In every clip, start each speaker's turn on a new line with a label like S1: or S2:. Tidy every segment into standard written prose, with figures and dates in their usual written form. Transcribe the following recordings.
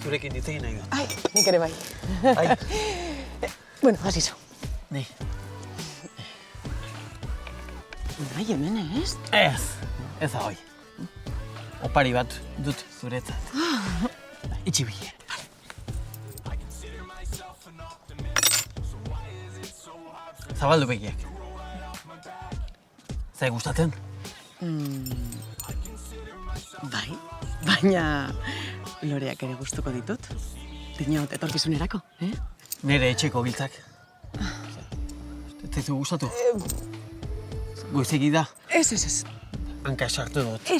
S1: zurekin hitz egin nahi dut.
S2: Ai, nik ere bai.
S1: Ai.
S2: Bueno, hasi zu.
S1: Ni.
S2: Nahi hemen ez?
S1: Ez da hoi. Opari bat dut zuretzat. Itxi bile. Zabaldu begiak. Zai gustatzen?
S2: Bai, baina loreak ere gustuko ditut. Dinot, etorkizunerako,
S1: Nere etxeko giltzak. Ez zaizu gustatu? Goizegi da,
S2: Ez.
S1: hanka sartu dut.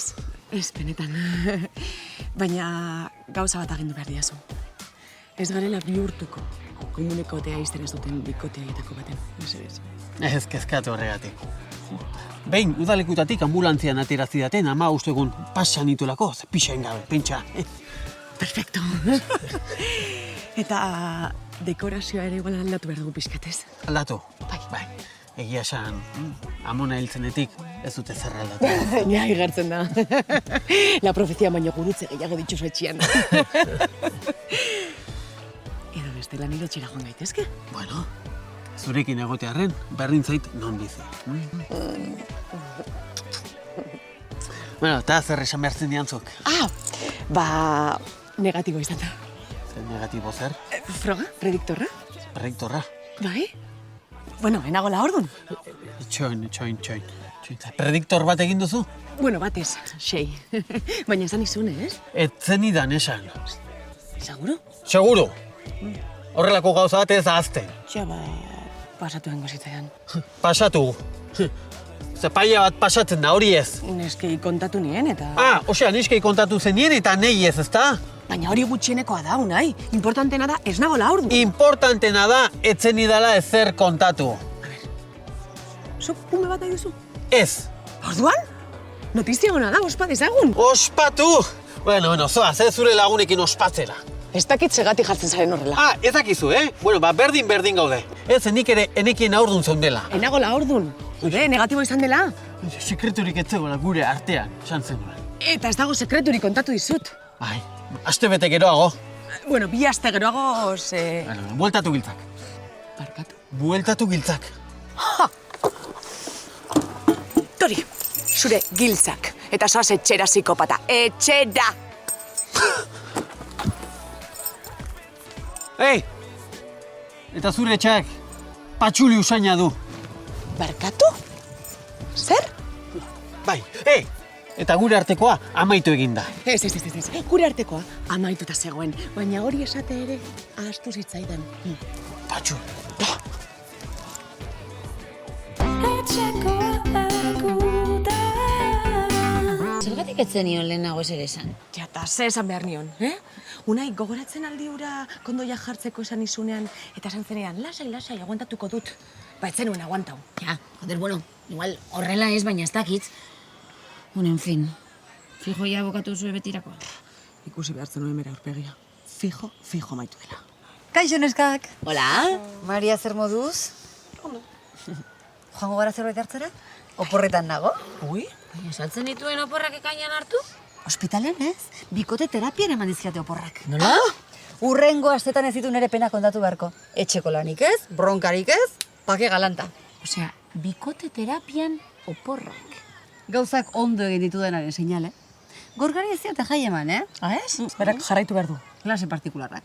S2: Ez, benetan. Baina gauza bat agindu behar diazu. Ez garela bihurtuko. Komunikotea izten ez duten bikoteaitako baten.
S1: Ez kezkatu horregatik. Behin, udalekutatik ambulantzian atera zidaten, 15 egun pasa nitulako, pixain gabe, pentsa.
S2: Perfecto. Eta dekorazioa ere igual aldatu behar dugu pixkatez.
S1: Aldatu? Bai. Egia esan, amona hiltzenetik ez dute zer aldatu.
S2: Ja, igartzen da. La profezia baino gurutze gehiago ditxoso etxian. Edo bestela nire etxera joan gaitezke?
S1: Bueno, zurekin egotearren, berdin zait non bizi. Bueno, eta zer esan behartzen diantzuk?
S2: Negatibo izan da.
S1: Zer negatibo zer?
S2: Froga? Prediktorra?
S1: Prediktorra?
S2: Bai? Bueno, enagola ordun.
S1: Txoin. Prediktor bat egin duzu?
S2: Bueno, batez, 6. Baina esan izune, ez?
S1: Ez zenidan esan.
S2: Seguro?
S1: Seguro! Horrelako gauza bat ez ahazten.
S2: Ja, pasatu dengo zitzaidan.
S1: Pasatu. Zepaia bat pasatzen da, hori ez.
S2: Neskei kontatu nien eta...
S1: Osea, niskei kontatu zenien eta nei ez, ezta?
S2: Baina hori gutxienekoa da, unai. Importantena da, ez nagola ordun.
S1: Importantena da, etzen idala ezer kontatu.
S2: Zuk pume bat nahi duzu?
S1: Ez.
S2: Orduan? Notizia ona da, ospa dezagun.
S1: Ospatu! Bueno, zoaz, zure lagunekin ospatzera.
S2: Ez dakit segatik jartzen zaren horrela.
S1: Ez dakizu, Bueno, berdin gaude. Ez, nik ere enekien aurdun zeundela.
S2: Enagola ordun. Negatibo izan dela.
S1: Sekreturik ez zegoela gure artean, esan zenuen.
S2: Eta ez dago sekreturik kontatu dizut.
S1: Bai, aste bete geroago.
S2: Bueno, 2 aste geroago,
S1: Bueltatu giltzak.
S2: Barkatu?
S1: Bueltatu giltzak.
S2: Tori, zure giltzak. Eta zoaz etxera psikopata. Etxera!
S1: Eta zure etxak patxuli usaina du.
S2: Barkatu? Zer?
S1: Bai, eta gure artekoa amaitu eginda.
S2: Ez. Gure artekoa amaituta zegoen. Baina hori esate ere ahaztu zitzaidan.
S1: Patxu.
S3: Zergatik ez zenion lehenago ezer esan?
S2: Ja, eta ze esan behar nion, Unai, gogoratzen aldi hura kondoia jartzeko esan izunean, eta esan zenean, lasai, aguantatuko dut. Ba, ez zenuen aguantau.
S3: Ja, bueno, igual horrela ez, baina ez dakit. En fin, fijo ja bokatu zuen betirako.
S2: Ikusi behartzen nuen bere aurpegia. Fijo maitu dela.
S4: Kaixo, neskak.
S3: Hola?
S4: Maria, zer moduz? Joango gara zerbait hartzera? Oporretan nago?
S2: Ui?
S3: Baina saltzen dituen oporrak ekainan hartu?
S4: Ospitalen ez? Bikote terapian eman dizkiate oporrak.
S3: Nola?
S4: Urrengo astetan ez ditu nere pena kontatu beharko. Etxeko lanik ez, bronkarik ez, pake galanta.
S3: Osea, bikote terapian oporrak.
S4: Gauzak ondo egin ditu denaren seinale. Gorgari ez diote jai eman,
S2: Ez? Berak jarraitu behar du.
S4: Klase partikularrak.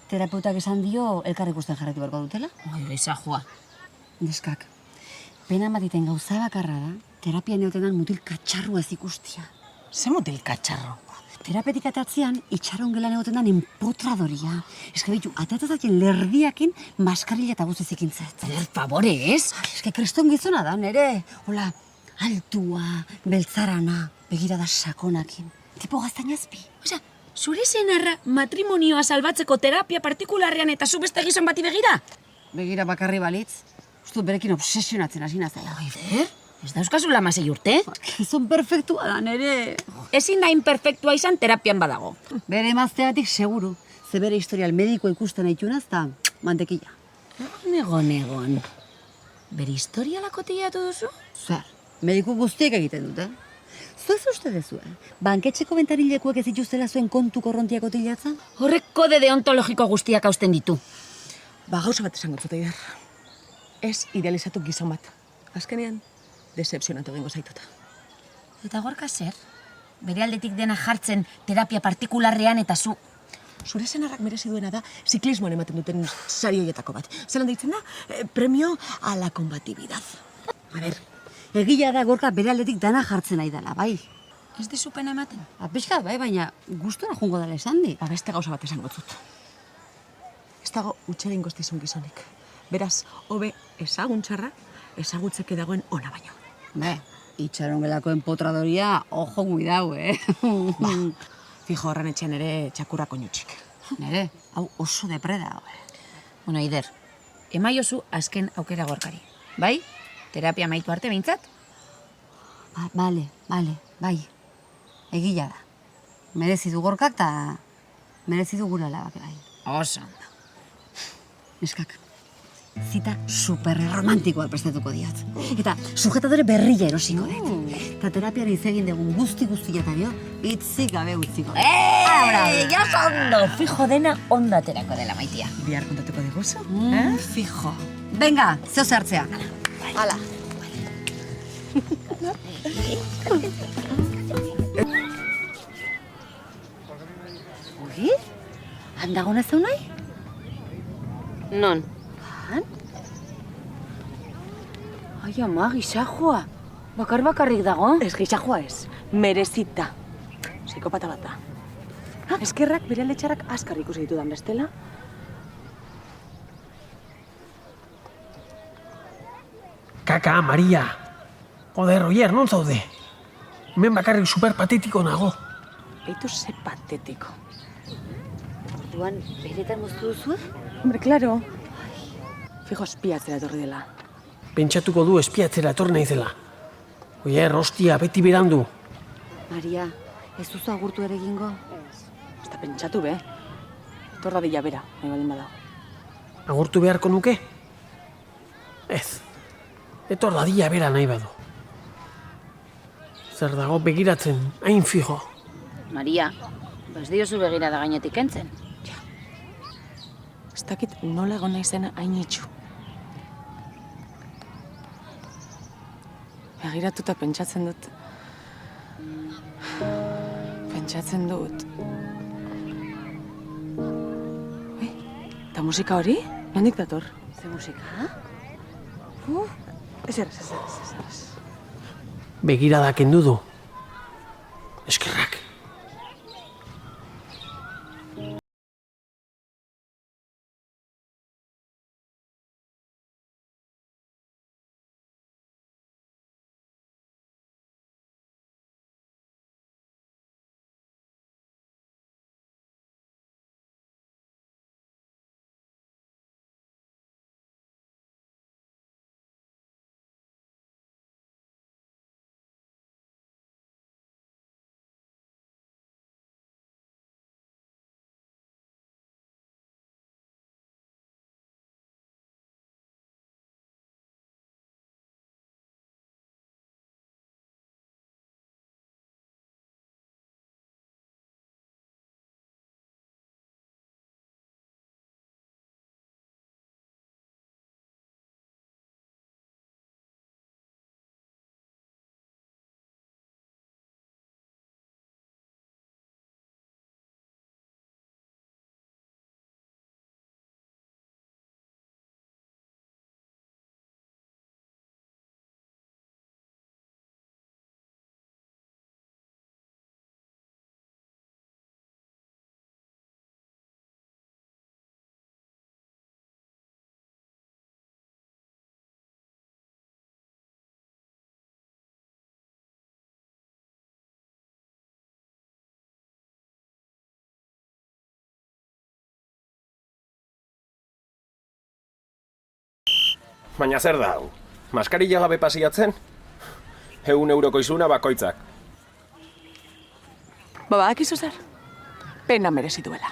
S4: Terapeutak esan dio elkar ikusten jarraitu beharko dutela.
S3: Ezagua.
S4: Neskak, pena matiten gauza bakarra da, terapian egotenan mutil katxarrua ez ikustia.
S2: Ze mutil katxarro?
S4: Terapetik atatzean, itxaron gelan egoten da enpotradoria. Eske bitu, atatzatzen lerdiakin maskarila eta guztiz ekintzat.
S3: Per favore, ez?
S4: Eske kriston gizona da, nere. Hola, altua, beltzarana, begirada sakonakin. Tipo gaztainazpi.
S3: Osea, zure senarra matrimonioa salbatzeko terapia partikularrean eta zu beste gizon bati begira?
S4: Begira bakarri balitz. Uste berekin obsesionatzen hasi nazaia.
S3: Ber? Ez dauzkazula 16 urte?
S4: Gizon perfektua da, nere.
S3: Ezin da imperfektua izan terapian badago.
S4: Bere emazteatik seguru. Ze bere historial mediko ikusten aitunaz eta mantekila.
S3: Egon. Bere historiala kotillatu duzu?
S4: Zer, mediku guztiek egiten dute. Zu ez uste dezu, banketxeko bentarilekuek ez dituztela zuen kontu korrontiak kotilatzen?
S3: Horrek kode deontologiko guztiak hausten ditu.
S2: Ba, gauza bat esango zut, Eider. Ez idealizatu gizon bat. Azkenean, decepzionatu egingo zaituta.
S3: Eta gorka zer? Bere aldetik dena jartzen terapia partikularrean eta zu.
S2: Zure senarrak merezi duena da ziklismoan ematen duten sari horietako bat. Zelan deitzen da? Premio a la combatividad.
S4: A ber, egia da Gorka bere aldetik dana jartzen nahi dela, bai.
S3: Ez dizu pena ematen?
S4: Pixka, bai, baina gustora jungo dela esan di.
S2: Ba, beste gauza bat esango zut. Ez dago utxegin goztizun gizonik. Beraz, hobe ezaguntxarra, ezagutzeke dagoen ona baino.
S4: Be, itxaron gelako enpotradoria, ojo guidau,
S2: Ba, fijo horren etxean ere txakurrako nutxik.
S4: Nere, hau oso depreda,
S3: Bueno, Eider, emaiozu azken aukera gorkari. Bai? Terapia amaitu arte behintzat?
S4: Bale, bai. Egia da. Merezi du Gorkak eta merezi du gure alabak, bai.
S3: Oso ondo.
S4: Neskak, zita superromantikoa prestatuko diat. Eta sujetadore berrilla erosiko dut. Eta terapiari egin dugun guzti-guztietario, hitzik gabe utziko dut.
S3: Ja ondo, fijo dena ondaterako dela maitia.
S2: Bihar kontatuko diguzu?
S4: Fijo. Venga, zeo zertzea.
S2: Hala.
S4: Ui, handagona zeu nahi?
S3: Non? Ai, ama, gizajoa. Bakarrik dago.
S2: Ez gizajoa ez, merezita. Psikopata bat da. Eskerrak bere letxarak askar ikusi ditudan bestela.
S1: Kaka, Maria. Joder, Oier, non zaude? Hemen bakarrik superpatetiko nago.
S2: Eitu ze patetiko.
S4: Orduan, beretan moztu duzu?
S2: Hombre, claro. Fijo espiatzera etorri dela.
S1: Pentsatuko du espiatzera etorri naizela. Oier, hostia, beti berandu.
S4: Maria, ez duzu agurtu ere egingo?
S2: Ez da pentsatu be. Etor dadila bera, nahi baldin bada.
S1: Agurtu beharko nuke? Ez. Etor dadila bera nahi badu. Zer dago begiratzen, hain fijo.
S3: Maria, ez diozu begira da gainetik kentzen.
S2: Ez dakit nola egon naizena hain itxu. Begiratuta pentsatzen dut. Eta musika hori? Nondik dator?
S4: Ze musika?
S2: Ez.
S1: Begirada kendu du. Eskerrak.
S5: Baina zer da hau? Maskarilla gabe pasiatzen? 100 euroko izuna bakoitzak.
S2: Badakizu zer? Pena merezi duela.